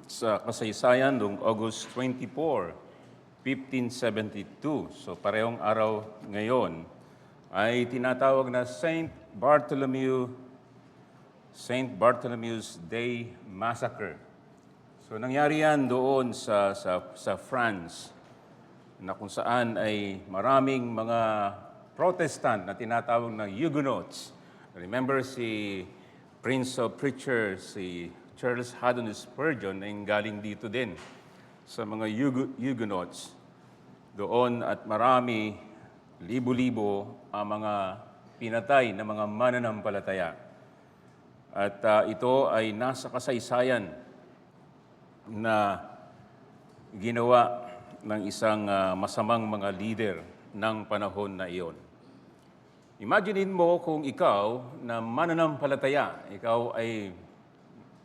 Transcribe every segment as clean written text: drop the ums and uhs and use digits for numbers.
sa kasaysayan noong August 24, 1572. So parehong araw ngayon ay tinatawag na Saint Bartholomew's Day Massacre. So nangyari yan doon sa France na kung saan ay maraming mga Protestant na tinatawag na Huguenots. Remember si Prince of Preachers, si Charles Haddon Spurgeon ay galing dito din sa mga Huguenots doon at marami, libo-libo ang mga pinatay na mga mananampalataya. At ito ay nasa kasaysayan na ginawa ng isang masamang mga leader ng panahon na iyon. Imaginin mo kung ikaw na mananampalataya, ikaw ay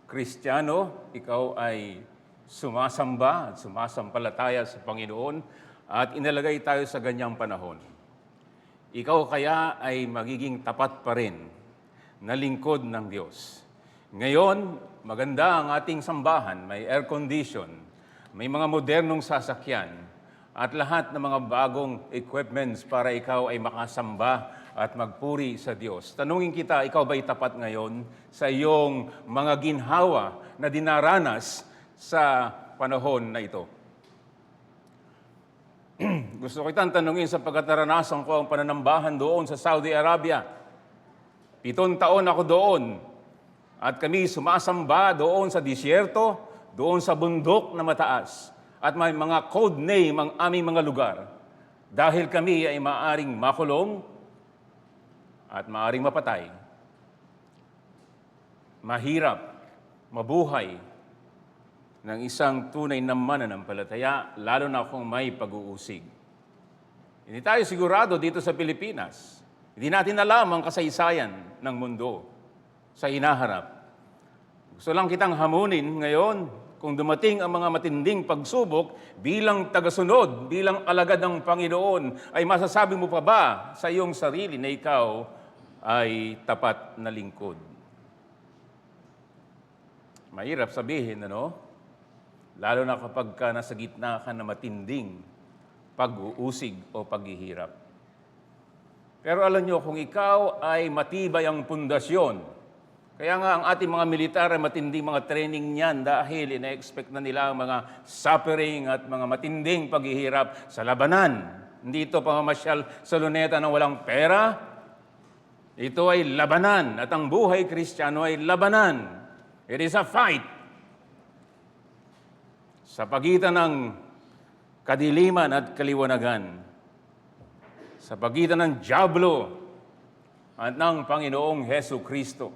Kristiyano, ikaw ay sumasamba at sumasampalataya sa Panginoon at inalagay tayo sa ganyang panahon. Ikaw kaya ay magiging tapat pa rin na lingkod ng Diyos. Ngayon, maganda ang ating sambahan, may air condition, may mga modernong sasakyan at lahat ng mga bagong equipments para ikaw ay makasamba at magpuri sa Diyos. Tanungin kita, ikaw ba'y tapat ngayon sa iyong mga ginhawa na dinaranas sa panahon na ito? Gusto kitang tanungin sapagkat naranasan ko ang pananambahan doon sa Saudi Arabia. 7 taon ako doon at kami sumasamba doon sa disyerto, doon sa bundok na mataas at may mga code name ang aming mga lugar dahil kami ay maaring makulong at maaring mapatay. Mahirap mabuhay ng isang tunay na mananampalataya, lalo na kung may pag-uusig. Hindi tayo sigurado dito sa Pilipinas. Hindi natin alam ang kasaysayan ng mundo sa hinaharap. Gusto lang kitang hamunin ngayon kung dumating ang mga matinding pagsubok bilang tagasunod, bilang alagad ng Panginoon, ay masasabi mo pa ba sa iyong sarili na ikaw ay tapat na lingkod? Mahirap sabihin, ano? Lalo na kapag nasa gitna ka na matinding pag-uusig o paghihirap. Pero alam nyo, kung ikaw ay matibay ang pundasyon, kaya nga ang ating mga militar ay matinding mga training niyan dahil ina-expect na nila ang mga suffering at mga matinding paghihirap sa labanan. Hindi ito pamamasyal sa luneta ng walang pera. Ito ay labanan at ang buhay Kristiyano ay labanan. It is a fight. Sa pagitan ng kadiliman at kaliwanagan, sa pagitan ng dyablo at ng Panginoong Hesus Kristo.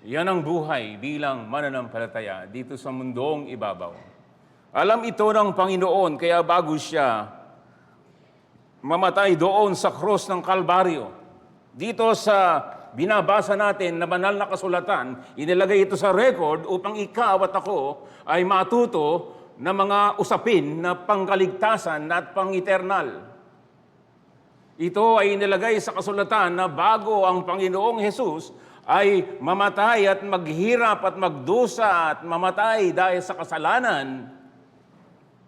Yan ang buhay bilang mananampalataya dito sa mundong ibabaw. Alam ito ng Panginoon, kaya bago siya mamatay doon sa krus ng Kalbaryo, dito sa binabasa natin na banal na kasulatan, inilagay ito sa record upang ikaw at ako ay matuto ng mga usapin na pangkaligtasan at pang-eternal. Ito ay inilagay sa kasulatan na bago ang Panginoong Hesus ay mamatay at maghirap at magdusa at mamatay dahil sa kasalanan,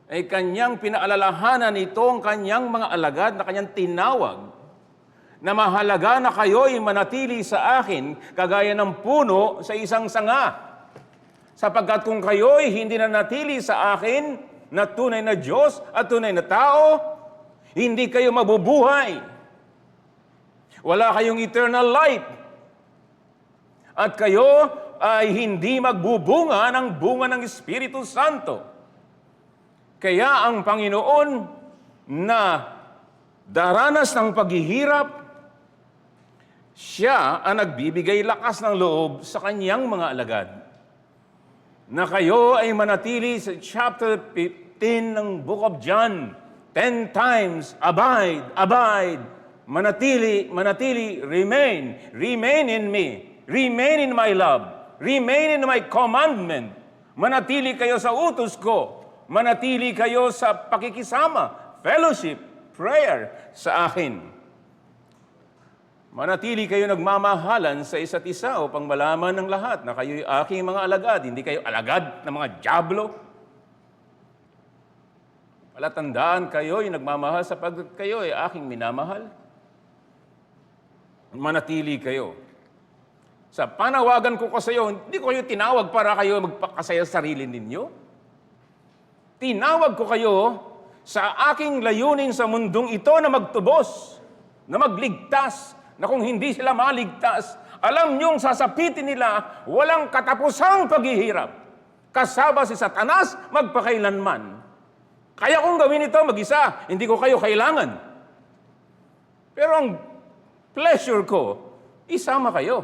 ay kanyang pinaalalahanan itong kanyang mga alagad na kanyang tinawag na mahalaga na kayo'y manatili sa akin kagaya ng puno sa isang sanga. Sapagkat kung kayo'y hindi nanatili sa akin na tunay na Diyos at tunay na tao, hindi kayo mabubuhay. Wala kayong eternal life. At kayo ay hindi magbubunga ng bunga ng Espiritu Santo. Kaya ang Panginoon na daranas ng paghihirap, siya ang nagbibigay lakas ng loob sa kanyang mga alagad. Na kayo ay manatili sa chapter 15 ng Book of John, 10 times, abide, abide, manatili, manatili, remain, remain in me. Remain in my love. Remain in my commandment. Manatili kayo sa utos ko. Manatili kayo sa pakikisama, fellowship, prayer sa akin. Manatili kayo nagmamahalan sa isa't isa upang malaman ng lahat na kayo'y aking mga alagad, hindi kayo alagad ng mga dyablo. Palatandaan kayo'y nagmamahal sapagkat kayo'y aking minamahal. Manatili kayo. Sa panawagan ko sa iyo, hindi ko kayo tinawag para kayo magpakasaya sa sarili ninyo. Tinawag ko kayo sa aking layunin sa mundong ito na magtubos, na magligtas, na kung hindi sila maligtas, alam niyong sasapitin nila walang katapusang paghihirap. Kasama si Satanas magpakailanman. Kaya kung gawin ito mag-isa, hindi ko kayo kailangan. Pero ang pleasure ko, isama kayo.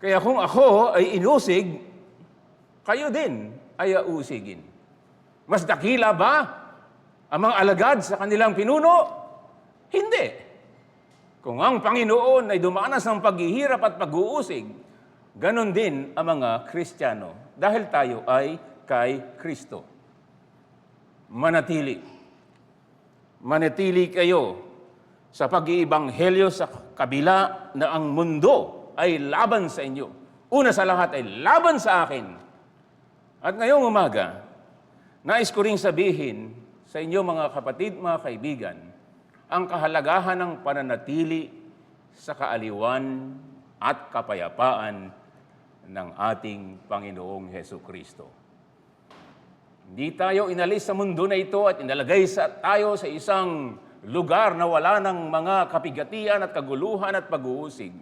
Kaya kung ako ay inusig, kayo din ay ausigin. Mas dakila ba ang mga alagad sa kanilang pinuno? Hindi. Kung ang Panginoon ay dumanas ng paghihirap at pag-uusig, ganon din ang mga Kristiyano dahil tayo ay kay Kristo. Manatili. Manatili kayo sa pag-iibanghelyo sa kabila na ang mundo ay laban sa inyo. Una sa lahat ay laban sa akin. At ngayong umaga, nais ko ring sabihin sa inyo mga kapatid, mga kaibigan, ang kahalagahan ng pananatili sa kaaliwan at kapayapaan ng ating Panginoong Hesukristo. Hindi tayo inalis sa mundo na ito at inalagay tayo sa isang lugar na wala ng mga kapigatian at kaguluhan at pag-uusig.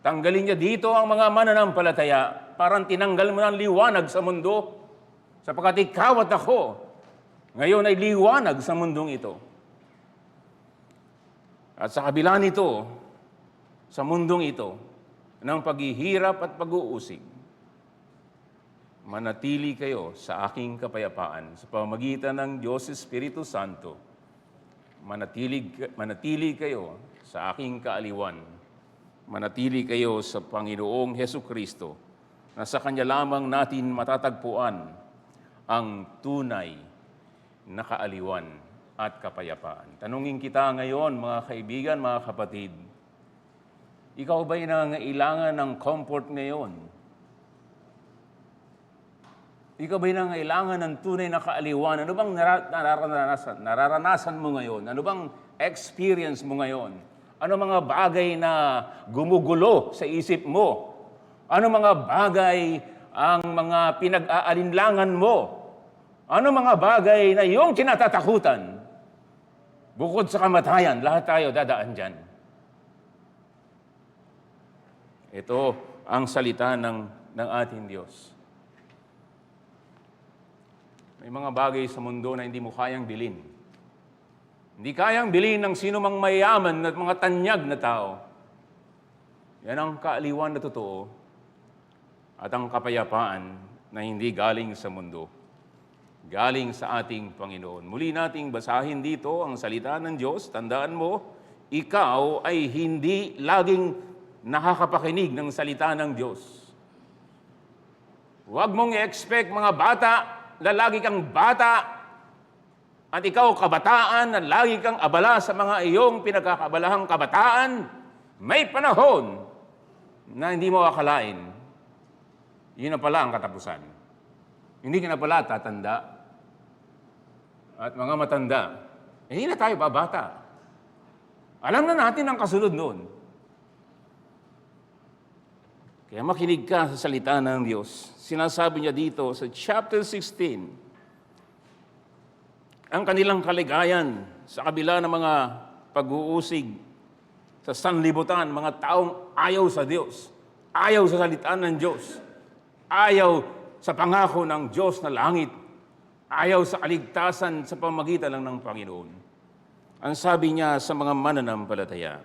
Tanggalin niya dito ang mga mananampalataya, parang tinanggal mo ng liwanag sa mundo, sapagkat ikaw at ako ngayon ay liwanag sa mundong ito. At sa kabila nito, sa mundong ito, ng paghihirap at pag-uusig, manatili kayo sa aking kapayapaan sa pamamagitan ng Diyos Espiritu Santo. Manatili kayo sa aking kaaliwan. Manatili kayo sa Panginoong Hesukristo na sa Kanya lamang natin matatagpuan ang tunay na kaaliwan at kapayapaan. Tanungin kita ngayon, mga kaibigan, mga kapatid, ikaw ba'y nangangailangan ng comfort ngayon? Ikaw ba'y nangangailangan ng tunay na kaaliwan? Ano bang nararanasan mo ngayon? Ano bang experience mo ngayon? Ano mga bagay na gumugulo sa isip mo? Ano mga bagay ang mga pinag-aalinlangan mo? Ano mga bagay na iyong kinatatakutan? Bukod sa kamatayan, lahat tayo dadaan dyan. Ito ang salita ng ating Diyos. May mga bagay sa mundo na hindi mo kayang bilhin. Hindi kayang bilhin ng sino mang mayaman at mga tanyag na tao. Yan ang kaaliwan na totoo at ang kapayapaan na hindi galing sa mundo. Galing sa ating Panginoon. Muli nating basahin dito ang salita ng Diyos. Tandaan mo, ikaw ay hindi laging nakakapakinig ng salita ng Diyos. Huwag mong i-expect mga bata na lagi kang bata at ikaw kabataan na lagi kang abala sa mga iyong pinagkakabalahang kabataan. May panahon na hindi mo akalain. Yun na pala ang katapusan. Hindi ka na pala tatanda. At mga matanda, hindi na tayo babata. Alam na natin ang kasunod noon. Kaya makinig ka sa salita ng Diyos. Sinasabi niya dito sa chapter 16, ang kanilang kaligayan sa kabila ng mga pag-uusig sa sanlibutan, mga taong ayaw sa Diyos, ayaw sa salita ng Diyos, ayaw sa pangako ng Diyos na langit, ayaw sa kaligtasan sa pamagitan lang ng Panginoon. Ang sabi niya sa mga mananampalataya,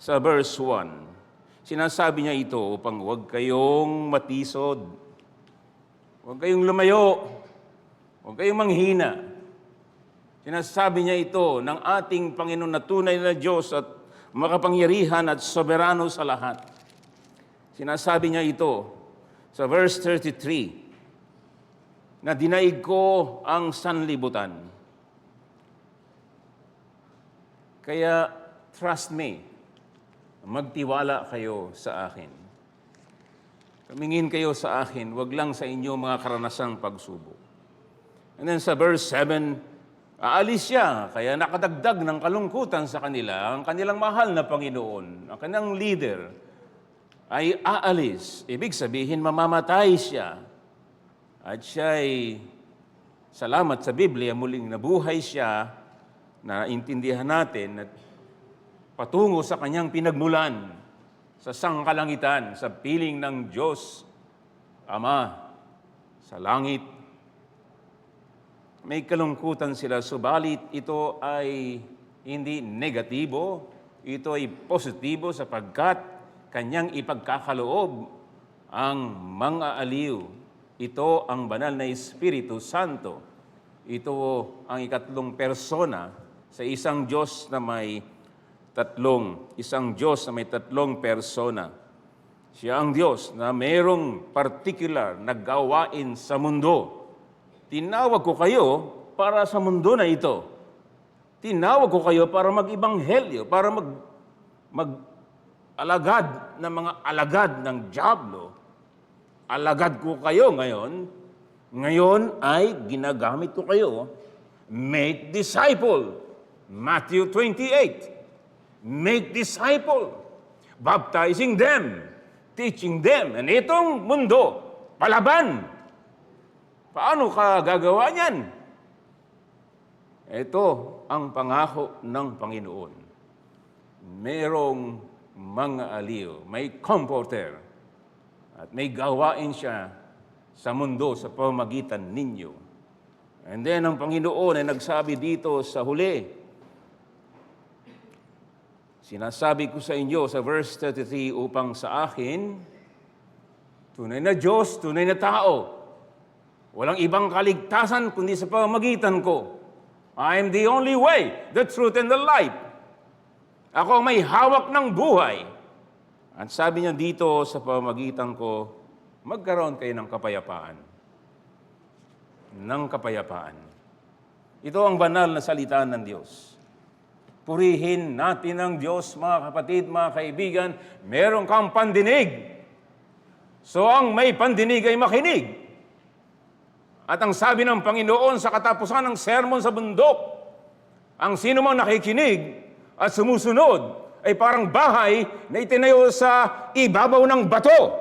sa verse 1, sinasabi niya ito upang huwag kayong matisod, huwag kayong lumayo, huwag kayong manghina. Sinasabi niya ito ng ating Panginoon na tunay na Diyos at makapangyarihan at soberano sa lahat. Sinasabi niya ito sa verse 33, na dinaig ko ang sanlibutan. Kaya trust me. Magtiwala kayo sa akin. Tumingin kayo sa akin, wag lang sa inyo mga karanasang pagsubok. And then sa verse 7, aalis siya, kaya nakadagdag ng kalungkutan sa kanila, ang kanilang mahal na Panginoon, ang kanilang leader, ay aalis. Ibig sabihin, mamamatay siya. At siya'y, salamat sa Biblia, muling nabuhay siya, na intindihan natin at patungo sa kanyang pinagmulan sa sangkalangitan, sa piling ng Diyos, Ama, sa langit. May kalungkutan sila, subalit ito ay hindi negatibo, ito ay positibo sapagkat kanyang ipagkakaloob ang mga aliw. Ito ang banal na Espiritu Santo. Ito ang ikatlong persona sa isang Diyos na may tatlong persona. Siya ang Diyos na mayroong particular na gawain sa mundo. Tinawag ko kayo para sa mundo na ito. Tinawag ko kayo para mag-ibanghelyo, para mag-alagad ng mga alagad ng dyablo. Alagad ko kayo ngayon. Ngayon ay ginagamit ko kayo. Make disciple. Matthew 28. Make disciple. Baptizing them. Teaching them. And itong mundo, palaban. Paano ka gagawa niyan? Ito ang pangako ng Panginoon. Merong mga aliw, may comforter, at may gawain siya sa mundo sa pamamagitan ninyo. And then ang Panginoon ay nagsabi dito sa huli, sinasabi ko sa inyo sa verse 33, upang sa akin, tunay na Diyos, tunay na tao, walang ibang kaligtasan kundi sa pamamagitan ko. I am the only way, the truth, and the life. Ako ang may hawak ng buhay. At sabi niya dito sa pamamagitan ko, magkaroon kayo ng kapayapaan. Ng kapayapaan. Ito ang banal na salita ng Diyos. Purihin natin ang Diyos, mga kapatid, mga kaibigan. Meron kang pandinig. So ang may pandinig ay makinig. At ang sabi ng Panginoon sa katapusan ng sermon sa bundok, ang sino mang nakikinig at sumusunod ay parang bahay na itinayo sa ibabaw ng bato.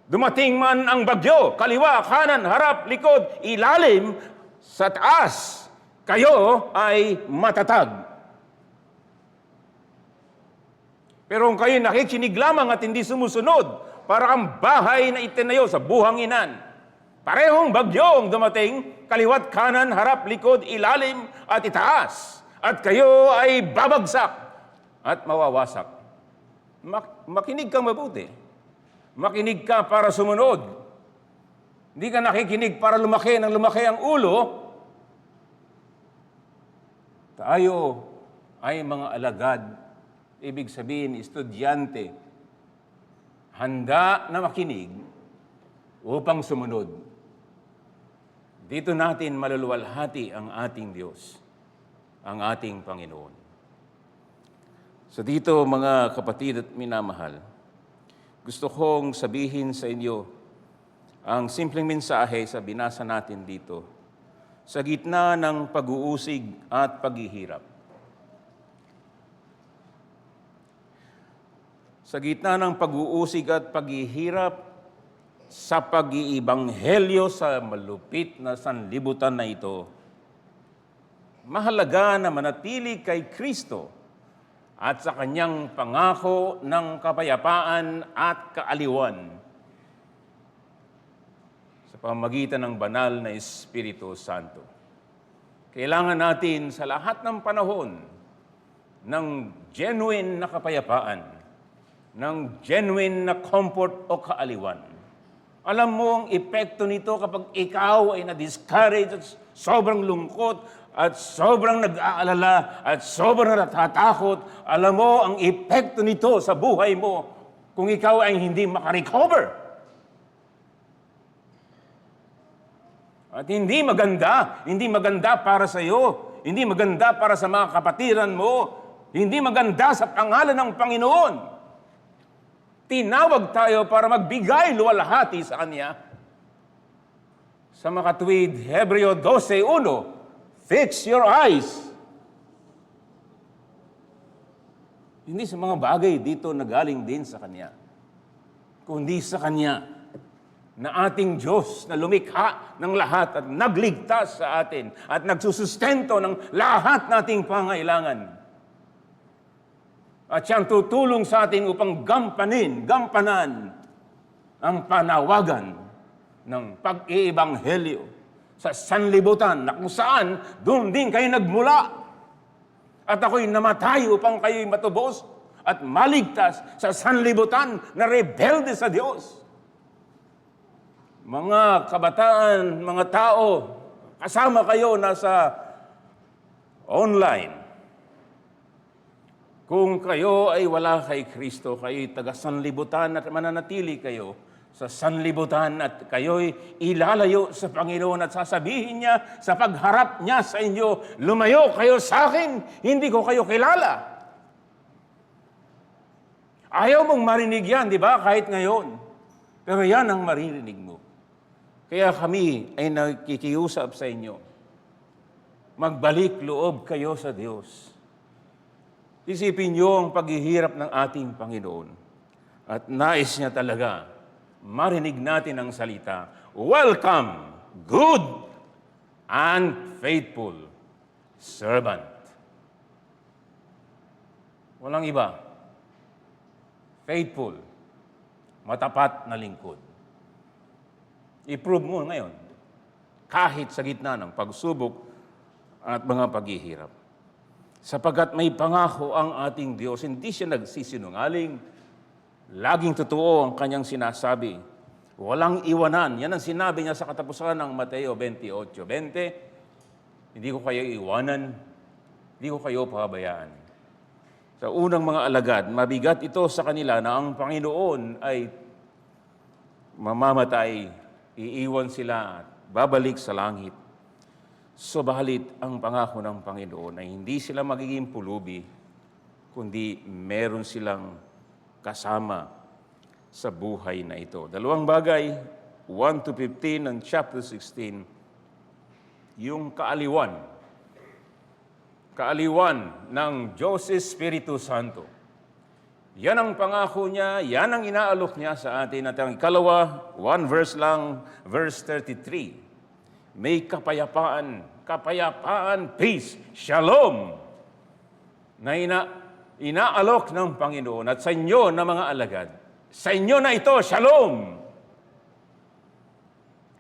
Dumating man ang bagyo, kaliwa, kanan, harap, likod, ilalim, sa taas, kayo ay matatag. Pero kung kayo nakikinig lamang at hindi sumusunod, para ang bahay na itinayo sa buhanginan, parehong bagyo ang dumating, kaliwat, kanan, harap, likod, ilalim, at itaas. At kayo ay babagsak at mawawasak. Makinig kang mabuti. Makinig ka para sumunod. Hindi ka nakikinig para lumaki ang ulo. Tayo ay mga alagad. Ibig sabihin, estudyante. Handa na makinig upang sumunod. Dito natin maluluwalhati ang ating Diyos, ang ating Panginoon. So dito, mga kapatid at minamahal, gusto kong sabihin sa inyo ang simpleng mensahe sa binasa natin dito sa gitna ng pag-uusig at paghihirap. Sa gitna ng pag-uusig at paghihirap, sa pag-iibanghelyo sa malupit na sanlibutan na ito, mahalaga na manatili kay Kristo at sa kanyang pangako ng kapayapaan at kaaliwan sa pamamagitan ng banal na Espiritu Santo. Kailangan natin sa lahat ng panahon ng genuine na kapayapaan, ng genuine na comfort o kaaliwan. Alam mo ang epekto nito kapag ikaw ay na-discourage at sobrang lungkot at sobrang nag-aalala at sobrang natatakot. Alam mo ang epekto nito sa buhay mo kung ikaw ay hindi makarecover. At hindi maganda para sa iyo, hindi maganda para sa mga kapatiran mo, Hindi maganda sa pangalan ng Panginoon. Tinawag tayo para magbigay luwalhati sa Kanya. Sa makatuwid, Hebreo 12:1, fix your eyes. Hindi sa mga bagay dito na galing din sa Kanya, kundi sa Kanya na ating Diyos na lumikha ng lahat at nagligtas sa atin at nagsusustento ng lahat nating pangailangan. At siyang tutulong sa atin upang gampanan ang panawagan ng pag-iibanghelyo sa sanlibutan na kung saan doon din kayo nagmula. At ako'y namatay upang kayo'y matubos at maligtas sa sanlibutan na rebelde sa Diyos. Mga kabataan, mga tao, kasama kayo nasa online. Kung kayo ay wala kay Kristo, kayo'y taga-sanlibutan at mananatili kayo sa sanlibutan at kayo'y ilalayo sa Panginoon at sasabihin niya sa pagharap niya sa inyo, lumayo kayo sa akin, hindi ko kayo kilala. Ayaw mong marinig yan, di ba? Kahit ngayon. Pero yan ang maririnig mo. Kaya kami ay nakikiusap sa inyo. Magbalik loob kayo sa Diyos. Isipin niyo ang paghihirap ng ating Panginoon. At nais niya talaga, marinig natin ang salita, welcome, good and faithful servant. Walang iba. Faithful, matapat na lingkod. I-prove mo ngayon, kahit sa gitna ng pagsubok at mga paghihirap. Sapagkat may pangako ang ating Diyos, hindi siya nagsisinungaling. Laging totoo ang kanyang sinasabi. Walang iwanan. Yan ang sinabi niya sa katapusan ng Mateo 28:20. Hindi ko kayo iwanan, hindi ko kayo pabayaan. Sa unang mga alagad, mabigat ito sa kanila na ang Panginoon ay mamamatay, iiwan sila at babalik sa langit. Subalit ang pangako ng Panginoon ay hindi sila magiging pulubi, kundi meron silang kasama sa buhay na ito. Dalawang bagay, 1-15 ng chapter 16, yung kaaliwan ng Diyos Espiritu Santo. Yan ang pangako niya, yan ang inaalok niya sa atin. At ang ikalawa, 1 verse lang, verse 33. May kapayapaan, peace, shalom, na inaalok ng Panginoon at sa inyo na mga alagad. Sa inyo na ito, shalom!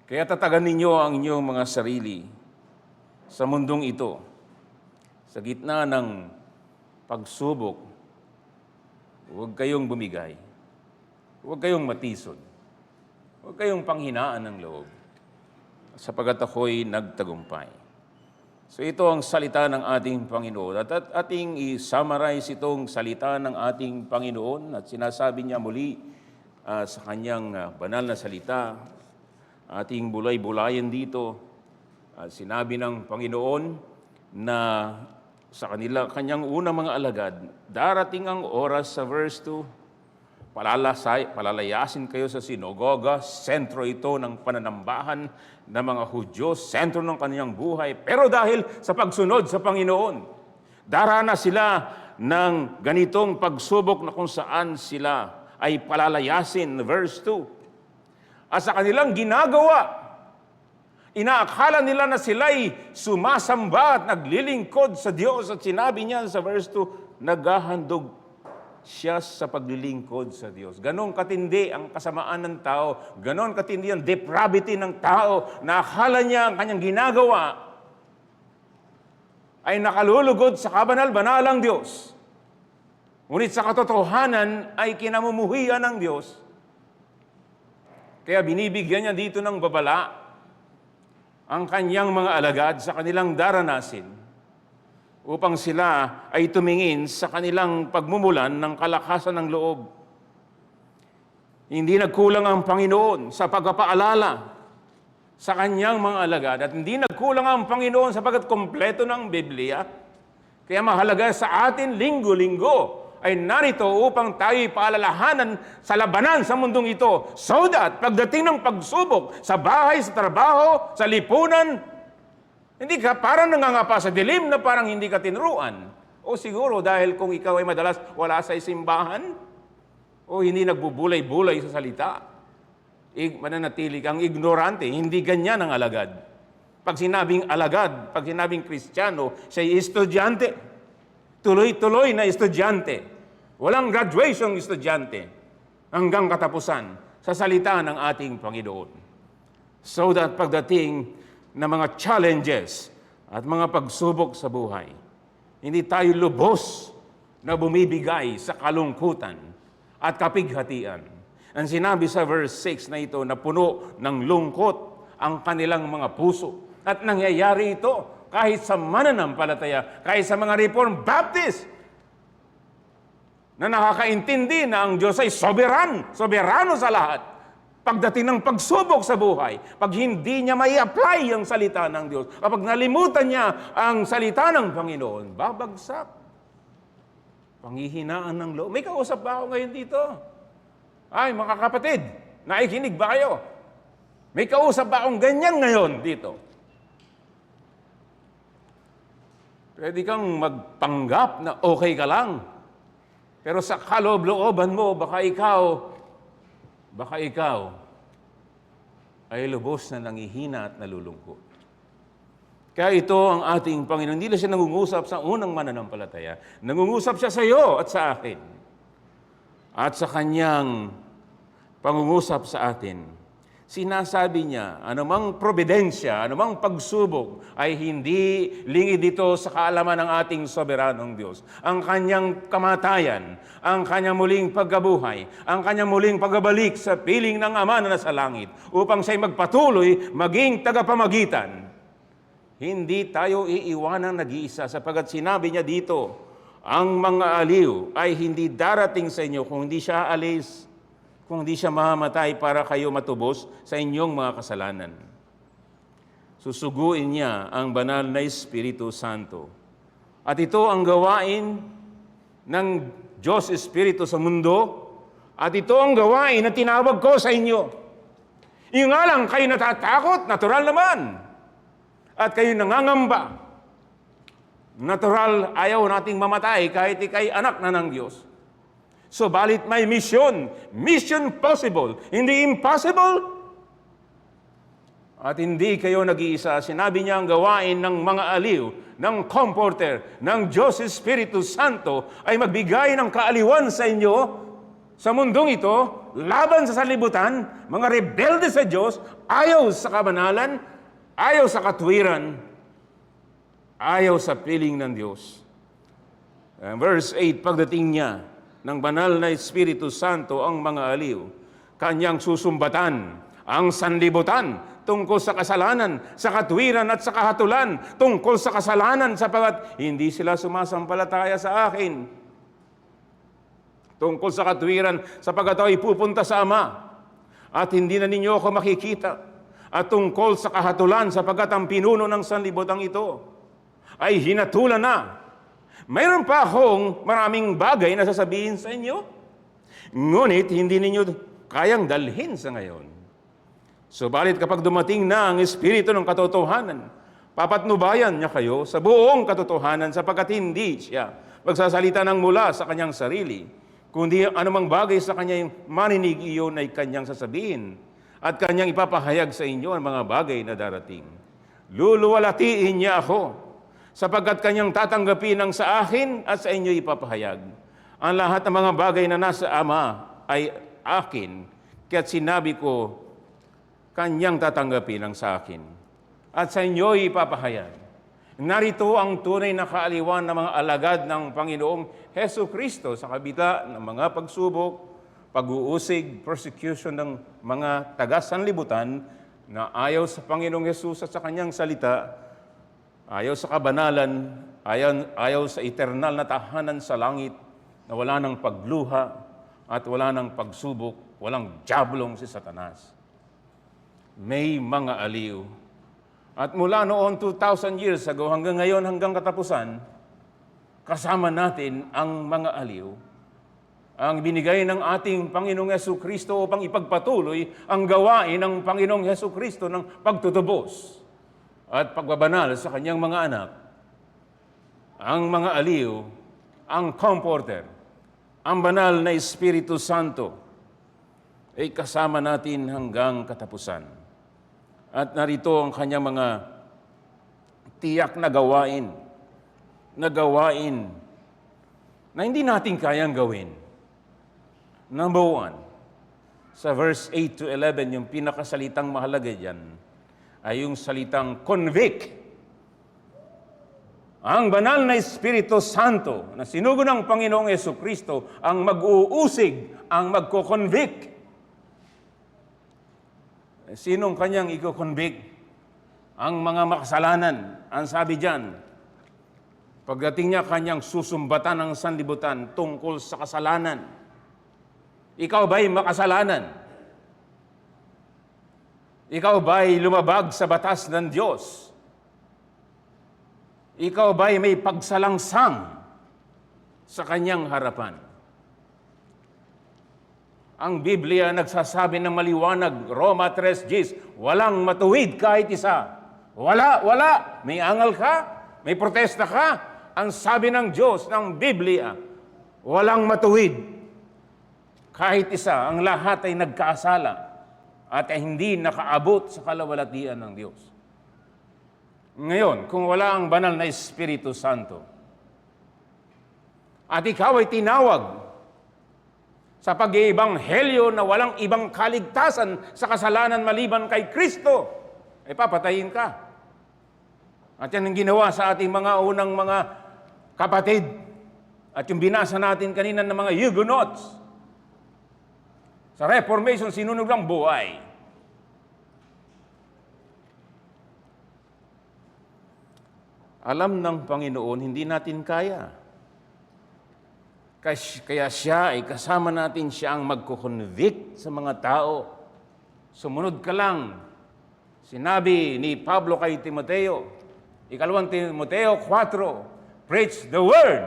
Kaya tatagan ninyo ang inyong mga sarili sa mundong ito, sa gitna ng pagsubok. Huwag kayong bumigay. Huwag kayong matisod. Huwag kayong panghinaan ng loob. Sapagat ako'y nagtagumpay. So ito ang salita ng ating Panginoon. At ating i-summarize itong salita ng ating Panginoon at sinasabi niya muli sa kanyang banal na salita. Ating bulay-bulayan dito. Sinabi ng Panginoon na sa kanyang unang mga alagad, darating ang oras sa verse 2, palalayasin kayo sa sinagoga, sentro ito ng pananambahan ng mga Hudyo, sentro ng kanyang buhay. Pero dahil sa pagsunod sa Panginoon, darana sila ng ganitong pagsubok na kung saan sila ay palalayasin, verse 2. At sa kanilang ginagawa, inaakala nila na sila'y sumasamba at naglilingkod sa Diyos. At sinabi niya sa verse 2, naghahandog siya sa paglilingkod sa Diyos. Ganon katindi ang kasamaan ng tao. Ganon katindi ang depravity ng tao na akala niya ang kanyang ginagawa ay nakalulugod sa kabanal-banalang Diyos. Ngunit sa katotohanan ay kinamumuhian ng Diyos. Kaya binibigyan niya dito ng babala ang kanyang mga alagad sa kanilang daranasin upang sila ay tumingin sa kanilang pagmumulan ng kalakasan ng loob. Hindi nagkulang ang Panginoon sa pagpapaalala sa kanyang mga alagad at hindi nagkulang ang Panginoon sapagkat kompleto ng Biblia. Kaya mahalaga sa atin linggo-linggo ay narito upang tayo'y paalalahanan sa labanan sa mundong ito so that pagdating ng pagsubok sa bahay, sa trabaho, sa lipunan, hindi ka parang nangangapa sa dilim na parang hindi ka tinuruan. O siguro dahil kung ikaw ay madalas wala sa simbahan o hindi nagbubulay-bulay sa salita, mananatili kang ignorante. Hindi ganyan ang alagad. Pag sinabing alagad, pag sinabing Kristiyano, siya'y estudyante. Tuloy-tuloy na estudyante. Walang graduation estudyante hanggang katapusan sa salita ng ating Panginoon. So that pagdating ng mga challenges at mga pagsubok sa buhay, hindi tayo lubos na bumibigay sa kalungkutan at kapighatian. Ang sinabi sa verse 6 na ito na puno ng lungkot ang kanilang mga puso. At nangyayari ito kahit sa mananampalataya, kahit sa mga Reformed Baptist na nakakaintindi na ang Diyos ay soberano sa lahat. Pagdating ng pagsubok sa buhay, pag hindi niya may apply ang salita ng Diyos, kapag nalimutan niya ang salita ng Panginoon, babagsak. Panghihinaan ng loob. May kausap ba ako ngayon dito? Ay, mga kapatid, naikinig ba kayo? May kausap ba akong ganyan ngayon dito? Pwede kang magpanggap na okay ka lang. Pero sa kaloob-looban mo, baka ikaw ay lubos na nangihina at nalulungkot. Kaya ito ang ating Panginoon. Hindi lang siya nangungusap sa unang mananampalataya. Nangungusap siya sa iyo at sa akin. At sa kanyang pangungusap sa atin, sinasabi niya, anumang probidensya, anumang pagsubok ay hindi lingid dito sa kaalaman ng ating soberanong Diyos. Ang kanyang kamatayan, ang kanyang muling pagkabuhay, ang kanyang muling pagbabalik sa piling ng Ama na nasa langit upang siya'y magpatuloy maging tagapamagitan. Hindi tayo iiwanan nag-iisa sapagkat sinabi niya dito, ang mga aliw ay hindi darating sa inyo kung hindi siya alis, kung hindi siya mamamatay para kayo matubos sa inyong mga kasalanan. Susuguin niya ang banal na Espiritu Santo. At ito ang gawain ng Diyos Espiritu sa mundo, at ito ang gawain na tinawag ko sa inyo. Yung nga lang, kayo natatakot, natural naman. At kayo nangangamba. Natural, ayaw nating mamatay kahit ikay anak na ng Diyos. Subalit may mission. Mission possible. Hindi impossible. At hindi kayo nag-iisa. Sinabi niya ang gawain ng mga aliw, ng comforter, ng Diyos Espiritu Santo ay magbigay ng kaaliwan sa inyo sa mundong ito, laban sa sanlibutan, mga rebelde sa Diyos, ayaw sa kabanalan, ayaw sa katwiran, ayaw sa piling ng Diyos. Verse 8, pagdating niya ng banal na Espiritu Santo ang mga aliw, kanyang susumbatan ang sanlibutan tungkol sa kasalanan, sa katwiran at sa kahatulan, tungkol sa kasalanan sapagat hindi sila sumasampalataya sa akin. Tungkol sa katwiran sapagat ako'y pupunta sa Ama at hindi na ninyo ako makikita. At tungkol sa kahatulan sapagat ang pinuno ng sanlibutan ito ay hinatulan na. Mayroon pa akong maraming bagay na sasabihin sa inyo, ngunit hindi ninyo kayang dalhin sa ngayon. Subalit kapag dumating na ang Espiritu ng katotohanan, papatnubayan niya kayo sa buong katotohanan sapagkat hindi siya magsasalita ng mula sa kanyang sarili, kundi anumang bagay sa kanyang maninig iyon ay kanyang sasabihin at kanyang ipapahayag sa inyo ang mga bagay na darating. Luluwalatiin niya ako sapagkat kanyang tatanggapin ang sa akin at sa inyo ipapahayag. Ang lahat ng mga bagay na nasa Ama ay akin, kaya't sinabi ko, kanyang tatanggapin ang sa akin at sa inyo ipapahayag. Narito ang tunay na kaaliwan ng mga alagad ng Panginoong Hesus Kristo sa kabila ng mga pagsubok, pag-uusig, persecution ng mga taga-sanlibutan na ayaw sa Panginoong Hesus at sa kanyang salita, ayaw sa kabanalan, ayaw sa eternal na tahanan sa langit na wala ng pagluha at wala ng pagsubok, walang diablong si Satanas. May mga aliw. At mula noon 2,000 years ago hanggang ngayon, hanggang katapusan, kasama natin ang mga aliw, ang binigay ng ating Panginoong Hesukristo upang ipagpatuloy ang gawain ng Panginoong Hesukristo ng pagtutubos at pagbabanal sa kanyang mga anak. Ang mga aliw, ang comforter, ang banal na Espiritu Santo ay kasama natin hanggang katapusan. At narito ang kanyang mga tiyak na gawain na hindi natin kayang gawin. Number 1, sa verse 8 to 11, yung pinakasalitang mahalaga dyan, ay yung salitang convict. Ang banal na Espiritu Santo na sinugo ng Panginoong Hesukristo ang mag-uusig, ang magko-convict. Sinong kanyang i-convict? Ang mga makasalanan. Ang sabi dyan, pagdating niya kanyang susumbatan ng sanlibutan tungkol sa kasalanan. Ikaw ba'y makasalanan? Ikaw ba'y lumabag sa batas ng Diyos? Ikaw ba'y may pagsalangsang sa kanyang harapan? Ang Biblia nagsasabi ng maliwanag, Roma 3:10, walang matuwid kahit isa. Wala. May angal ka? May protesta ka? Ang sabi ng Diyos, ng Biblia, walang matuwid. Kahit isa, ang lahat ay nagkasala at ay hindi nakaabot sa kalawalatian ng Diyos. Ngayon, kung wala ang banal na Espiritu Santo, at ikaw ay tinawag sa pag-iibanghelyo na walang ibang kaligtasan sa kasalanan maliban kay Kristo, ay papatayin ka. At yan ang ginawa sa ating mga unang mga kapatid. At yung binasa natin kanina ng mga Huguenots. Sa Reformation, sinunog ng buhay. Alam ng Panginoon, hindi natin kaya. Kaya siya ay kasama natin siya ang magko-convict sa mga tao. Sumunod ka lang. Sinabi ni Pablo kay Timoteo, 2 Timoteo 4, preach the word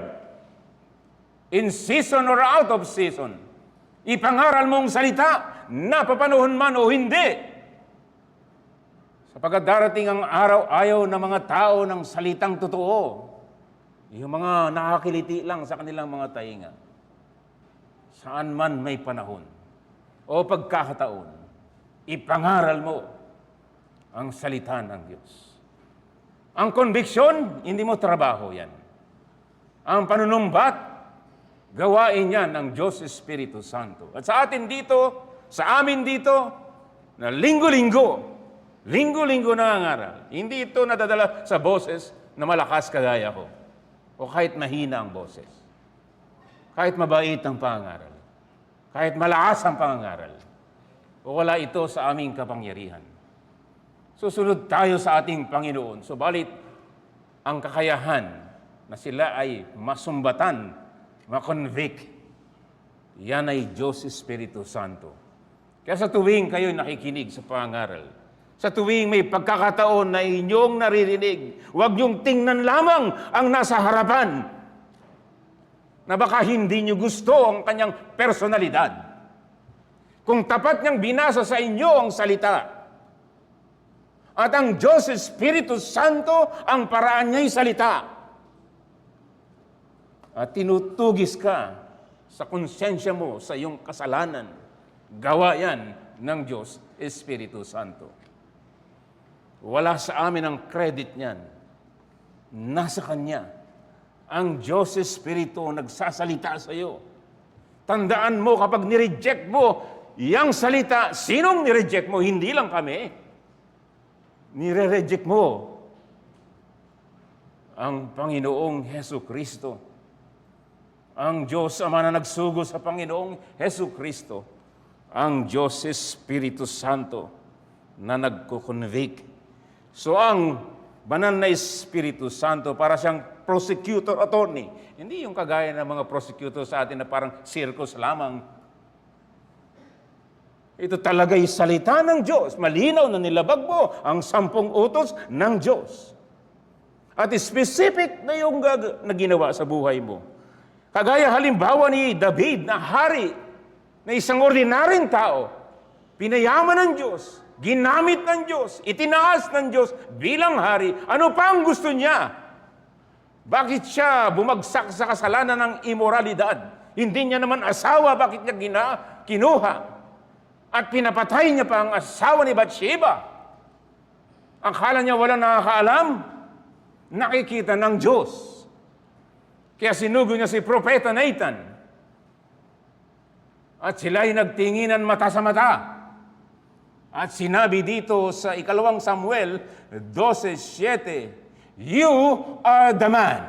in season or out of season. Ipangaral mong salita, napapanahon man o hindi. Sapagkat darating ang araw, ayaw ng mga tao ng salitang totoo. Yung mga nakakiliti lang sa kanilang mga tainga. Saan man may panahon o pagkakataon, ipangaral mo ang salita ng Diyos. Ang conviction, hindi mo trabaho yan. Ang panunumbat, gawain yan ng Diyos Espiritu Santo. At sa atin dito, sa amin dito, na linggo-linggo nangangaral. Hindi ito nadadala sa boses na malakas kagaya ko. O kahit mahina ang boses. Kahit mabait ang pangangaral. Kahit malakas ang pangangaral. O wala ito sa aming kapangyarihan. Susunod tayo sa ating Panginoon. Subalit, ang kakayahan na sila ay masumbatan, ma-convict, yan ay Diyos Espiritu Santo. Kaya sa tuwing kayo nakikinig sa pangaral, sa tuwing may pagkakataon na inyong naririnig, huwag niyong tingnan lamang ang nasa harapan na baka hindi niyo gusto ang kanyang personalidad. Kung tapat niyang binasa sa inyo ang salita, at ang Diyos Espiritu Santo ang paraan niya'y salita, at tinutugis ka sa konsensya mo sa iyong kasalanan, gawa yan ng Diyos Espiritu Santo. Wala sa amin ang credit niyan. Nasa Kanya. Ang Diyos Espiritu nagsasalita sa iyo. Tandaan mo kapag nireject mo yang salita, sinong nireject mo? Hindi lang kami. Nire-reject mo ang Panginoong Hesukristo. Ang Diyos Ama na nagsugo sa Panginoong Hesukristo, ang Diyos Espiritu Santo na nagko-convict. So ang banal na Espiritu Santo para siyang prosecutor attorney. Hindi yung kagaya ng mga prosecutor sa atin na parang circus lamang. Ito talaga'y salita ng Diyos. Malinaw na nilabag mo ang 10 utos ng Diyos. At specific na yung na ginawa sa buhay mo. Kagaya halimbawa ni David na hari, na isang ordinaryong tao, pinayaman ng Diyos, ginamit ng Diyos, itinaas ng Diyos bilang hari. Ano pa ang gusto niya? Bakit siya bumagsak sa kasalanan ng imoralidad? Hindi niya naman asawa, bakit niya kinuha? At pinapatay niya pa ang asawa ni Bathsheba. Akala niya walang nakakaalam, nakikita ng Diyos. Kaya sinugo niya si Propeta Nathan. At sila'y nagtinginan mata sa mata. At sinabi dito sa 2 Samuel 12:7, "You are the man."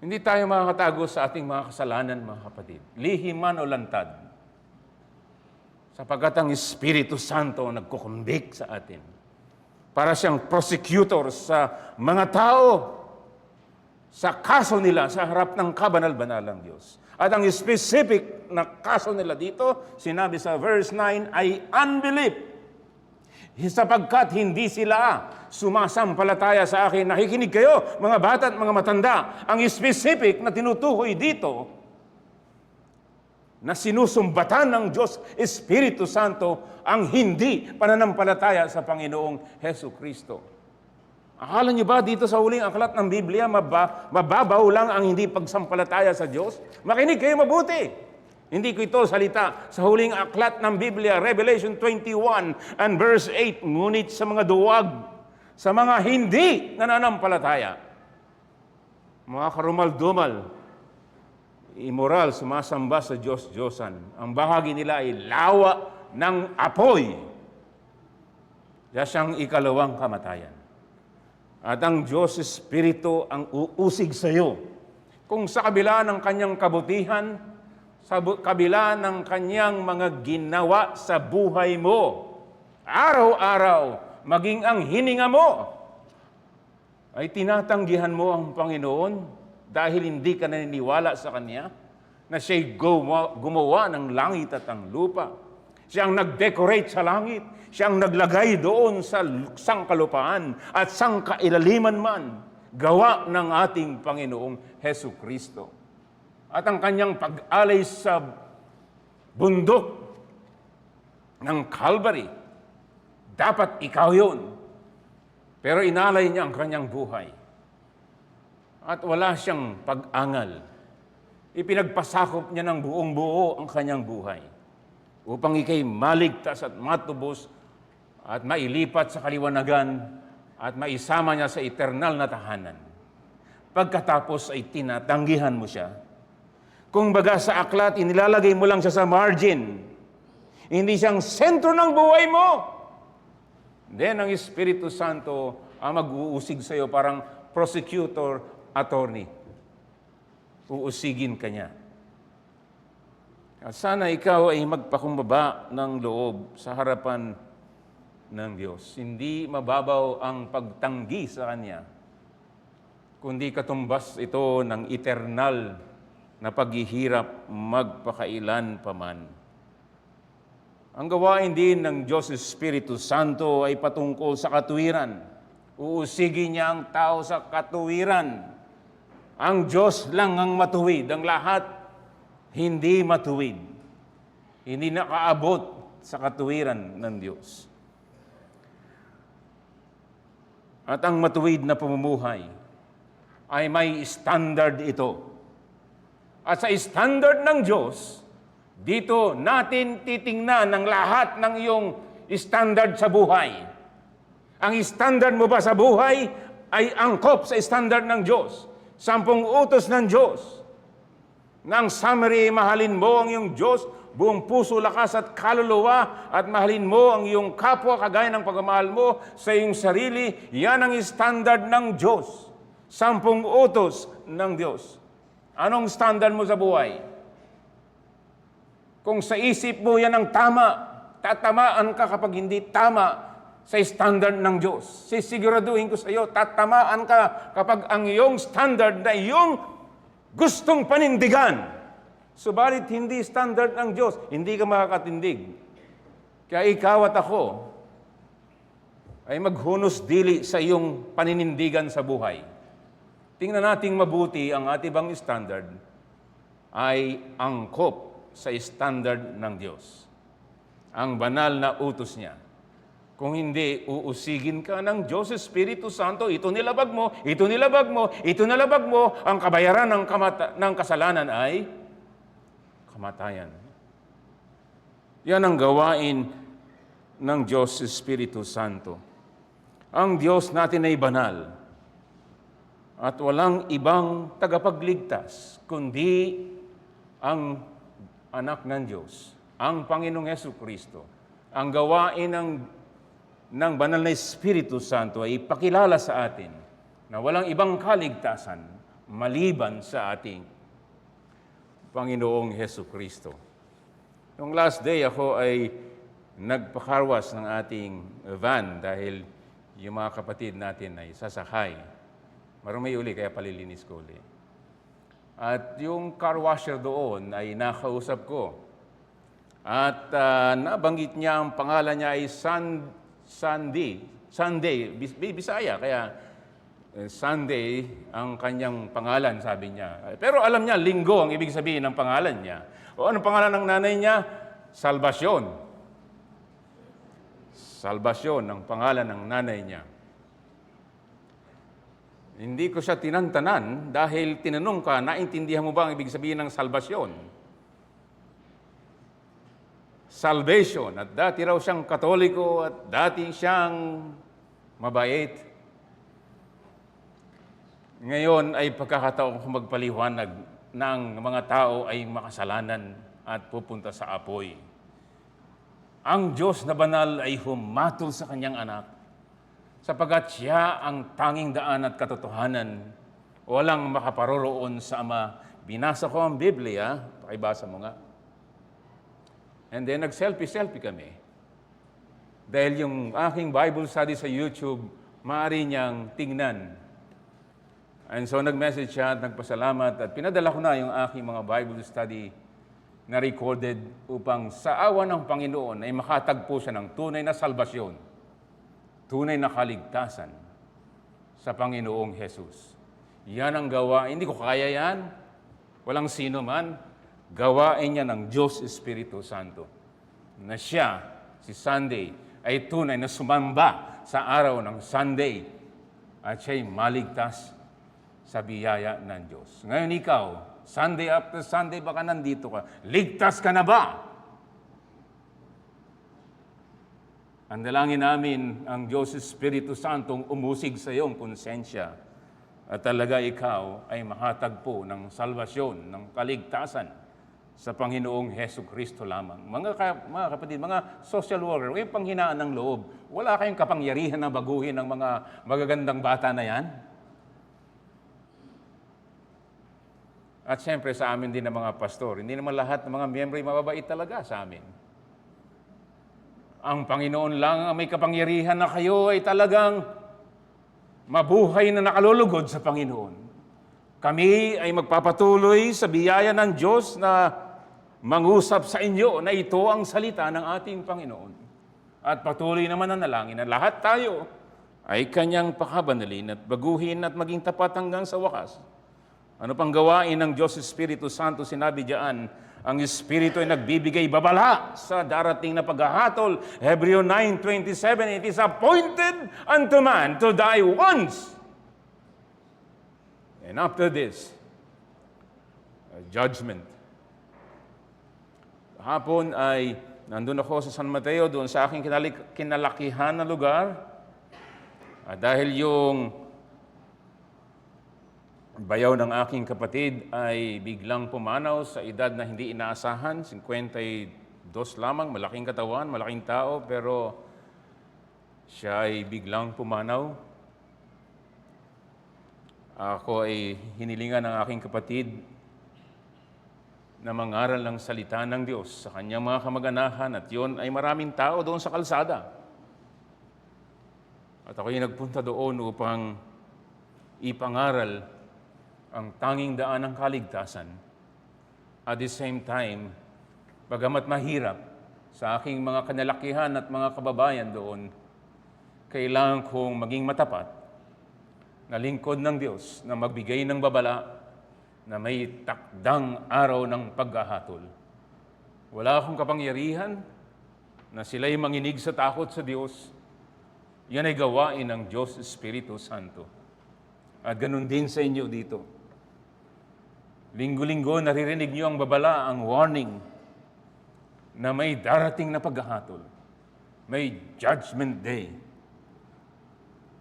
Hindi tayo makakatago sa ating mga kasalanan, mga kapatid. Lihim man o lantad. Sapagkat ang Espiritu Santo nagkukumbik sa atin. Para siyang prosecutor sa mga tao sa kaso nila sa harap ng kabanal-banalang Diyos. At ang specific na kaso nila dito, sinabi sa verse 9, ay unbelief. Sapagkat hindi sila sumasampalataya sa akin. Nakikinig kayo, mga bata at mga matanda. Ang specific na tinutukoy dito, na sinusumbatan ng Diyos Espiritu Santo ang hindi pananampalataya sa Panginoong Hesu Kristo. Akala niyo ba dito sa huling aklat ng Biblia, mababaw lang ang hindi pagsampalataya sa Diyos? Makinig kayo mabuti. Hindi ko ito salita sa huling aklat ng Biblia, Revelation 21 and verse 8, ngunit sa mga duwag, sa mga hindi nananampalataya, mga karumal-dumal, immoral, sumasamba sa Diyos-Diyosan. Ang bahagi nila ay lawa ng apoy. Kaya siyang ikalawang kamatayan. At ang Diyos Espiritu ang uusig sa iyo. Kung sa kabila ng kanyang kabutihan, sa kabila ng kanyang mga ginawa sa buhay mo, araw-araw, maging ang hininga mo, ay tinatanggihan mo ang Panginoon dahil hindi ka naniniwala sa Kanya, na siya'y gumawa ng langit at ang lupa. Siya ang nag-decorate sa langit. Siya ang naglagay doon sa sangkalupaan at sangkailaliman man, gawa ng ating Panginoong Hesu Kristo. At ang Kanyang pag-alay sa bundok ng Calvary, dapat ikaw yun. Pero inalay niya ang Kanyang buhay. At wala siyang pag-angal. Ipinagpasakop niya ng buong buo ang kanyang buhay upang ikay maligtas at matubos at mailipat sa kaliwanagan at maisama niya sa eternal na tahanan. Pagkatapos ay tinatanggihan mo siya. Kung baga sa aklat, inilalagay mo lang siya sa margin. Hindi siyang sentro ng buhay mo. Then ang Espiritu Santo ang mag-uusig sa iyo parang prosecutor, attorney. Uusigin ka niya. Sana ikaw ay magpakumbaba ng loob sa harapan ng Diyos. Hindi mababaw ang pagtanggi sa Kanya, kundi katumbas ito ng eternal na paghihirap magpakailan paman. Ang gawain din ng Diyos Espiritu Santo ay patungkol sa katuwiran. Uusigin niya ang tao sa katuwiran. Ang Diyos lang ang matuwid. Ang lahat hindi matuwid. Hindi nakaabot sa katuwiran ng Diyos. At ang matuwid na pamumuhay ay may standard ito. At sa standard ng Diyos, dito natin titingnan ang lahat ng iyong standard sa buhay. Ang standard mo ba sa buhay ay angkop sa standard ng Diyos. 10 utos ng Diyos. Nang summary, mahalin mo ang iyong Diyos, buong puso, lakas at kaluluwa, at mahalin mo ang iyong kapwa kagaya ng pagmamahal mo sa iyong sarili. Yan ang standard ng Diyos. 10 utos ng Diyos. Anong standard mo sa buhay? Kung sa isip mo yan ang tama, tatamaan ka kapag hindi tama sa standard ng Diyos. Sisiguraduhin ko sa iyo, tatamaan ka kapag ang iyong standard na iyong gustong panindigan. Subalit hindi standard ng Diyos, hindi ka makakatindig. Kaya ikaw at ako, ay maghunos dili sa iyong paninindigan sa buhay. Tingnan nating mabuti ang ating bang standard ay angkop sa standard ng Diyos. Ang banal na utos niya. Kung hindi, uusigin ka ng Diyos Espiritu Santo, ito nilabag mo, ito nilabag mo, ito nilabag mo, ang kabayaran ng kasalanan ay kamatayan. Yan ang gawain ng Diyos Espiritu Santo. Ang Diyos natin ay banal at walang ibang tagapagligtas, kundi ang anak ng Diyos, ang Panginoong Hesukristo. Ang gawain ng banal na Espiritu Santo ay ipakilala sa atin na walang ibang kaligtasan maliban sa ating Panginoong Hesukristo. Noong last day, ako ay nagpakarwas ng ating van dahil yung mga kapatid natin ay sasakay. Marumay uli, kaya palilinis ko uli. At yung car washer doon ay nakausap ko. At nabanggit niya ang pangalan niya ay Sunday, Bisaya, kaya Sunday ang kanyang pangalan, sabi niya. Pero alam niya, linggo ang ibig sabihin ng pangalan niya. O anong pangalan ng nanay niya? Salvasyon. Salvasyon ang pangalan ng nanay niya. Hindi ko siya tinantanan dahil tinanong ka, naintindihan mo ba ang ibig sabihin ng salvasyon? Salvation. At dati raw siyang Katoliko at dati siyang mabait. Ngayon ay pagkakataon kong magpaliwanag ng mga tao ay makasalanan at pupunta sa apoy. Ang Diyos na banal ay humatol sa kanyang anak sapagat siya ang tanging daan at katotohanan. Walang makaparoroon sa Ama. Binasa ko ang Biblia, pakibasa mo nga. And then nag-selfie kami. Dahil yung aking Bible study sa YouTube, maaari niyang tingnan. And so nag-message siya at nagpasalamat at pinadala ko na yung aking mga Bible study na recorded upang sa awa ng Panginoon ay makatagpo siya ng tunay na salbasyon, tunay na kaligtasan sa Panginoong Jesus. Yan ang gawa. Hindi ko kaya yan. Walang sino man. Gawain niya ng Diyos Espiritu Santo. Na siya, si Sunday, ay tunay na sumamba sa araw ng Sunday at siya'y maligtas sa biyaya ng Diyos. Ngayon ikaw, Sunday after Sunday, baka nandito ka. Ligtas ka na ba? Ang dalangin namin, ang Diyos Espiritu Santong umusig sa iyong konsensya at talaga ikaw ay makatagpo ng salvasyon, ng kaligtasan sa Panginoong Hesukristo lamang. Mga kapatid, mga social worker, kayong panghinaan ng loob, wala kayong kapangyarihan na baguhin ng mga magagandang bata na yan? At siyempre sa amin din ng mga pastor, hindi naman lahat ng mga miyembro ay mababait talaga sa amin. Ang Panginoon lang ang may kapangyarihan na kayo ay talagang mabuhay na nakalulugod sa Panginoon. Kami ay magpapatuloy sa biyaya ng Diyos na mangusap sa inyo na ito ang salita ng ating Panginoon. At patuloy naman ang nalangin na lahat tayo ay kanyang pakabanalin at baguhin at maging tapat hanggang sa wakas. Ano pang gawain ng Diyos Espiritu Santo? Sinabi diyan, ang Espiritu ay nagbibigay babala sa darating na paghahatol. Hebreo 9:27, it is appointed unto man to die once. And after this, judgment. Hapon ay nandun ako sa San Mateo, doon sa aking kinalakihan na lugar. At dahil yung bayaw ng aking kapatid ay biglang pumanaw sa edad na hindi inaasahan, 52 lamang, malaking katawan, malaking tao, pero siya ay biglang pumanaw. Ako ay hinilingan ng aking kapatid na mangaral ng salita ng Diyos sa kanyang mga kamag-anakan at yun ay maraming tao doon sa kalsada. At ako ay nagpunta doon upang ipangaral ang tanging daan ng kaligtasan. At the same time, bagamat mahirap sa aking mga kanalakihan at mga kababayan doon, kailangan kong maging matapat na lingkod ng Diyos na magbigay ng babala na may takdang araw ng paghahatol. Wala akong kapangyarihan na sila'y manginig sa takot sa Diyos. Yan ay gawain ng Diyos Espiritu Santo. At ganun din sa inyo dito. Linggo-linggo naririnig niyo ang babala, ang warning na may darating na paghahatol. May judgment day.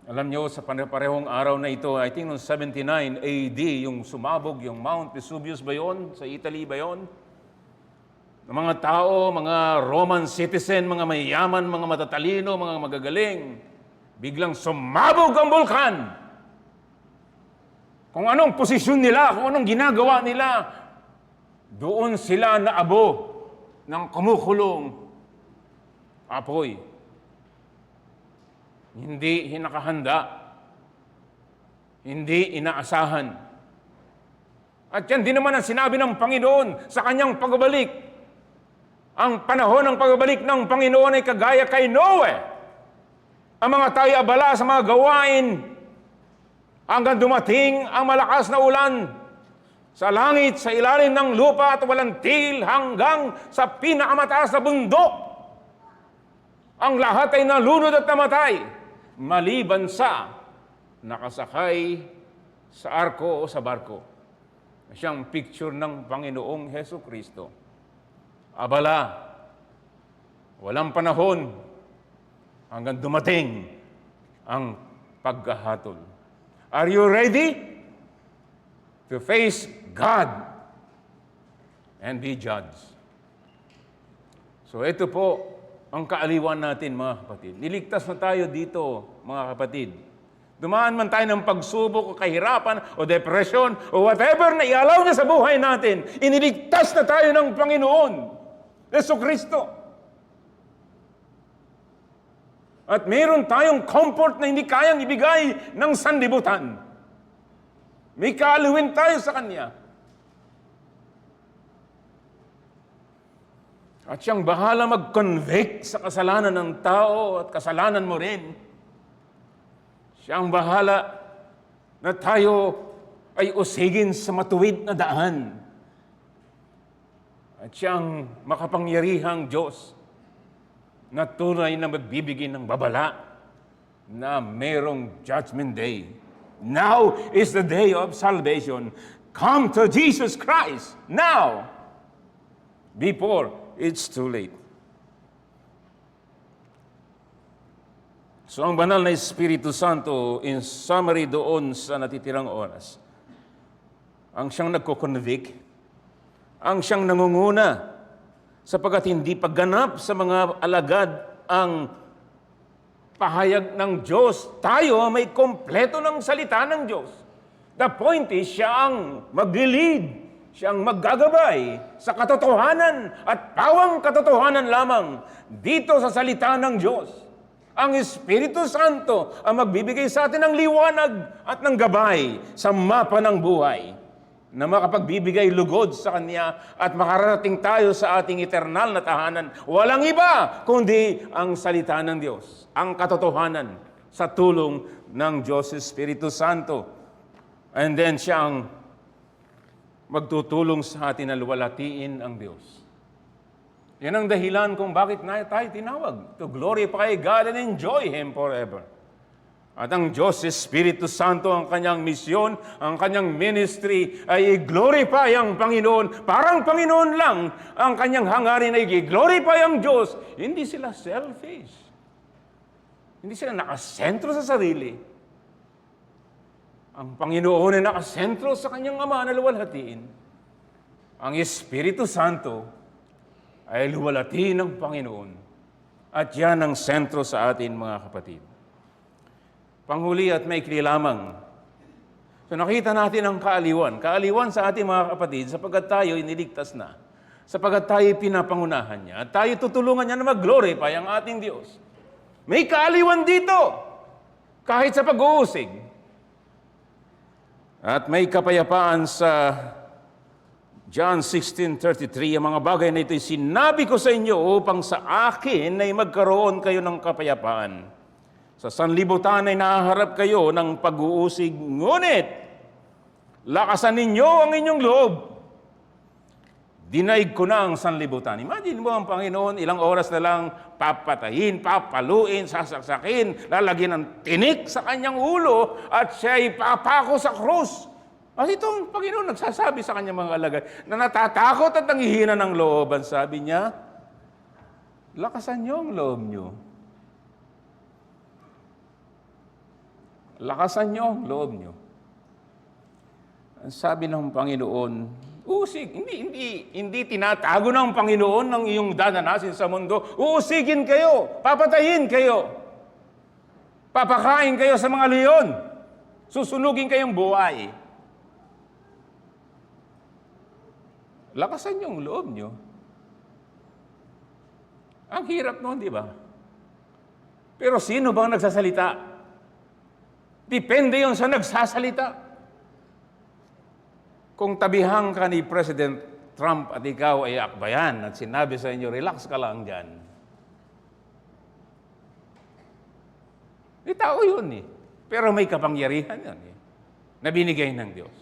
Alam niyo, sa parehong araw na ito, I think noong 79 AD, yung sumabog, yung Mount Vesuvius ba yun? Sa Italy ba yun? Ng mga tao, mga Roman citizen, mga mayayaman, mga matatalino, mga magagaling, biglang sumabog ang bulkan. Kung anong posisyon nila, kung anong ginagawa nila, doon sila naabo ng kumukulong apoy. Hindi hinakahanda, hindi inaasahan. At yan din naman ang sinabi ng Panginoon sa kanyang pagbabalik. Ang panahon ng pagbabalik ng Panginoon ay kagaya kay Noe. Ang mga tayo abala sa mga gawain hanggang dumating ang malakas na ulan sa langit, sa ilalim ng lupa at walang tigil hanggang sa pinakamataas na bundok. Ang lahat ay nalunod at namatay, maliban sa nakasakay sa arko o sa barko. Siyang picture ng Panginoong Hesus Kristo. Abala, walang panahon hanggang dumating ang paghahatol. Are you ready to face God and be judged? So ito po ang kaaliwan natin, mga kapatid. Niligtas na tayo dito, mga kapatid. Dumaan man tayo ng pagsubok o kahirapan o depression o whatever na ialaw niya sa buhay natin, iniligtas na tayo ng Panginoon, Yesu Kristo. At mayroon tayong comfort na hindi kayang ibigay ng sanlibutan. May kaaliwin tayo sa Kanya. At siyang bahala mag-convict sa kasalanan ng tao at kasalanan mo rin. Siyang bahala na tayo ay usigin sa matuwid na daan. At siyang makapangyarihang Diyos na tunay na magbibigay ng babala na merong judgment day. Now is the day of salvation. Come to Jesus Christ now, before it's too late. So ang banal na Espiritu Santo, in summary doon sa natitirang oras, ang siyang nagko-convict, ang siyang nangunguna, sapagkat hindi pagganap sa mga alagad ang pahayag ng Diyos. Tayo may kompleto ng salita ng Diyos. The point is, siya ang maglilid, siya ang maggagabay sa katotohanan at pawang katotohanan lamang dito sa salita ng Diyos. Ang Espiritu Santo ang magbibigay sa atin ng liwanag at ng gabay sa mapa ng buhay na makapagbibigay lugod sa Kanya at makararating tayo sa ating eternal na tahanan. Walang iba kundi ang salita ng Diyos, ang katotohanan sa tulong ng Diyos Espiritu Santo. And then siya ang magtutulong sa atin na luwalhatiin ang Diyos. Yan ang dahilan kung bakit tayo tinawag, to glorify God and enjoy Him forever. At ang Diyos Espiritu Santo, ang kanyang misyon, ang kanyang ministry ay i-glorify ang Panginoon. Parang Panginoon lang ang kanyang hangarin ay i-glorify ang Diyos. Hindi sila selfish. Hindi sila nakasentro sa sarili. Ang Panginoon ay nakasentro sa kanyang Ama na luwalhatiin. Ang Espiritu Santo ay luwalhatiin ng Panginoon. At yan ang sentro sa atin, mga kapatid. Panghuli at maikli lamang. So nakita natin ang kaaliwan. Kaaliwan sa ating mga kapatid sapagkat tayo iniligtas na. Sapagkat tayo pinapangunahan niya. At tayo tutulungan niya na mag-glorify ang ating Diyos. May kaaliwan dito. Kahit sa pag-uusig. At may kapayapaan sa John 16:33, ang mga bagay na ito'y sinabi ko sa inyo upang sa akin ay magkaroon kayo ng kapayapaan. Sa sanlibutan ay nahaharap kayo ng pag-uusig, ngunit lakasan ninyo ang inyong loob. Dinaig ko na ang sanlibutan. Imagine mo ang Panginoon, ilang oras na lang papatayin, papaluin, sasaksakin, lalagyan ng tinik sa kanyang ulo at siya'y papako sa krus. At itong Panginoon nagsasabi sa kanyang mga alagad na natatakot at nanghihina ng looban. Sabi niya, lakasan niyo ang loob niyo. Lakasan niyo ang loob niyo. Ang sabi ng Panginoon, usig, hindi tinatago ng Panginoon ng iyong dadanasin sa mundo. Uusigin kayo, papatayin kayo, papakain kayo sa mga leon, susunugin kayong buhay. Lakasan niyo ang loob niyo. Ang hirap noon, di ba? Pero sino bang nagsasalita? Depende yun sa nagsasalita. Kung tabihang ka ni President Trump at ikaw ay akbayan at sinabi sa inyo, relax ka lang dyan. Tao yun eh. Pero may kapangyarihan yun eh, na binigay ng Diyos.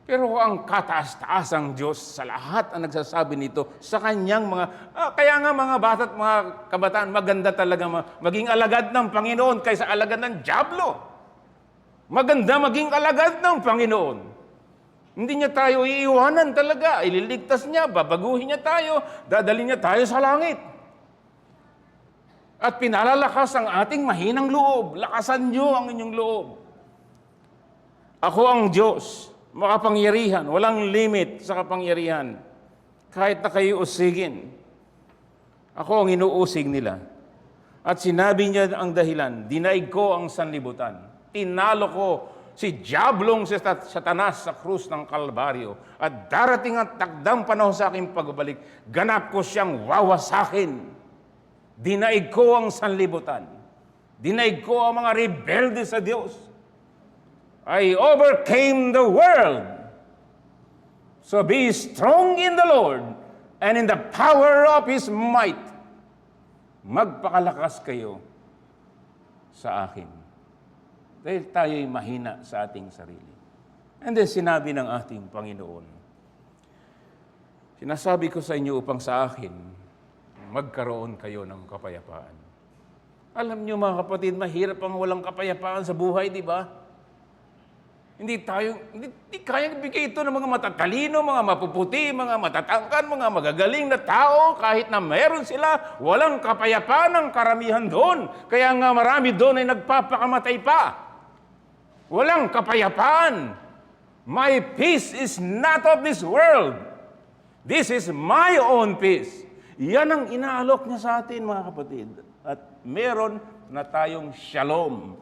Pero ang kataas-taasang Diyos sa lahat ang nagsasabi nito sa kanyang mga, kaya nga mga bata at mga kabataan, maganda talaga maging alagad ng Panginoon kaysa alagad ng dyablo. Maganda maging alagad ng Panginoon. Hindi niya tayo iiwanan talaga. Ililigtas niya, babaguhin niya tayo, dadalhin niya tayo sa langit. At pinalalakas ang ating mahinang loob. Lakasan niyo ang inyong loob. Ako ang Diyos, makapangyarihan, walang limit sa kapangyarihan. Kahit na kayo usigin, ako ang inuusig nila. At sinabi niya ang dahilan, dinaig ko ang sanlibutan. Tinalo ko si Diablong si Satanas sa krus ng Kalbaryo. At darating ang takdang panahon sa aking pagbabalik, ganap ko siyang wawasakin. Dinaig ko ang sanlibutan. Dinaig ko ang mga rebelde sa Diyos. I overcame the world. So be strong in the Lord and in the power of His might. Magpakalakas kayo sa akin. Dahil tayo'y mahina sa ating sarili. And then sinabi ng ating Panginoon, sinasabi ko sa inyo upang sa akin, magkaroon kayo ng kapayapaan. Alam niyo mga kapatid, mahirap ang walang kapayapaan sa buhay, di ba? Hindi kayang bigay ito ng mga matatalino, mga mapuputi, mga matatangkan, mga magagaling na tao, kahit na meron sila, walang kapayapaan ang karamihan doon. Kaya nga marami doon ay nagpapakamatay pa. Walang kapayapaan. My peace is not of this world. This is my own peace. Yan ang inaalok niya sa atin, mga kapatid. At meron na tayong shalom.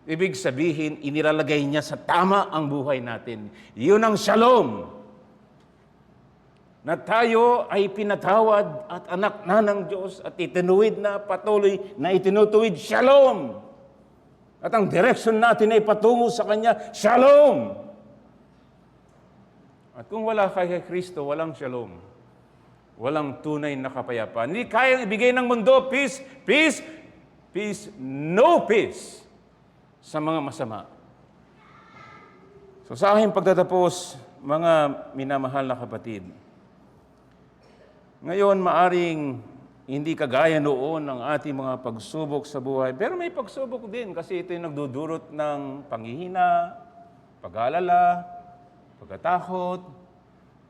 Ibig sabihin, inilalagay niya sa tama ang buhay natin. Yun ang shalom. Na tayo ay pinatawad at anak na ng Diyos at itinuwid na patuloy na itinutuwid. Shalom! At ang direksyon natin ay patungo sa Kanya. Shalom! At kung wala kay Kristo, walang shalom. Walang tunay na kapayapaan. Hindi kayang ibigay ng mundo peace, peace, peace, no peace sa mga masama. So sa aking pagtatapos, mga minamahal na kapatid, ngayon maaring hindi kagaya noon ang ating mga pagsubok sa buhay, pero may pagsubok din kasi ito yung nagdudulot ng panghihina, pag-aalala, pagkatakot,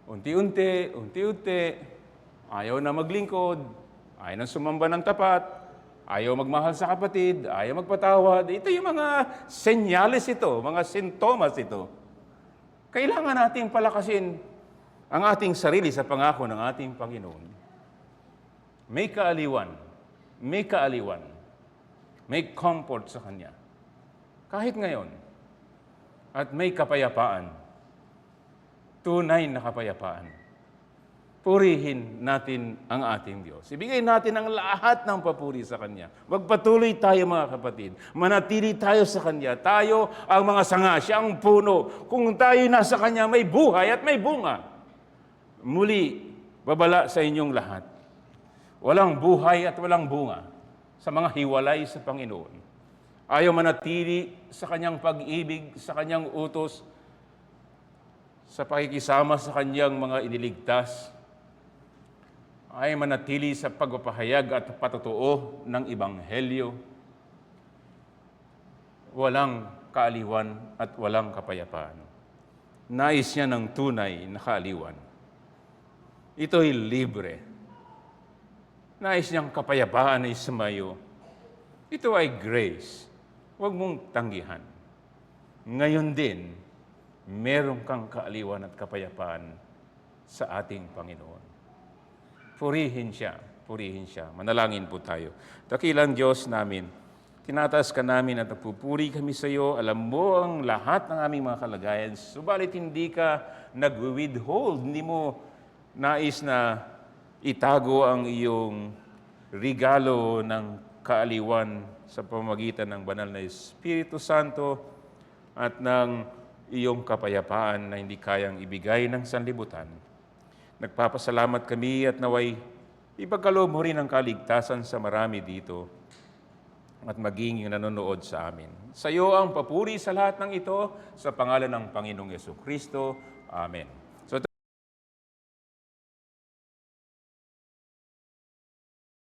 unti-unti, ayaw na maglingkod, ayaw na sumamba ng tapat, ayaw magmahal sa kapatid, ayaw magpatawad. Ito yung mga senyales ito, mga sintomas ito. Kailangan nating palakasin ang ating sarili sa pangako ng ating Panginoon. May kaaliwan, may comfort sa Kanya. Kahit ngayon. At may kapayapaan. Tunay na kapayapaan. Purihin natin ang ating Diyos. Ibigay natin ang lahat ng papuri sa Kanya. Magpatuloy tayo mga kapatid. Manatili tayo sa Kanya. Tayo ang mga sanga, siya ang puno. Kung tayo nasa Kanya, may buhay at may bunga. Muli, babala sa inyong lahat. Walang buhay at walang bunga sa mga hiwalay sa Panginoon. Ayaw manatili sa kanyang pag-ibig, sa kanyang utos, sa pakikisama sa kanyang mga iniligtas. Ayaw manatili sa pagpapahayag at patutuo ng Ebanghelyo. Walang kaaliwan at walang kapayapaan. Nais niya ng tunay na kaaliwan. Ito'y libre. Nais niyang kapayapaan ay sumayo. Ito ay grace. Huwag mong tanggihan. Ngayon din, meron kang kaaliwan at kapayapaan sa ating Panginoon. Purihin siya. Purihin siya. Manalangin po tayo. Dakilang Diyos namin, tinataas ka namin at nagpupuri kami sa iyo. Alam mo ang lahat ng aming mga kalagayan. Subalit hindi ka nag-withhold. Hindi mo nais na itago ang iyong regalo ng kaaliwan sa pamamagitan ng banal na Espiritu Santo at ng iyong kapayapaan na hindi kayang ibigay ng sanlibutan. Nagpapasalamat kami at naway ipagkaloob mo rin ang kaligtasan sa marami dito at maging yung nanonood sa amin. Sa iyo ang papuri sa lahat ng ito, sa pangalan ng Panginoong Yesukristo. Amen.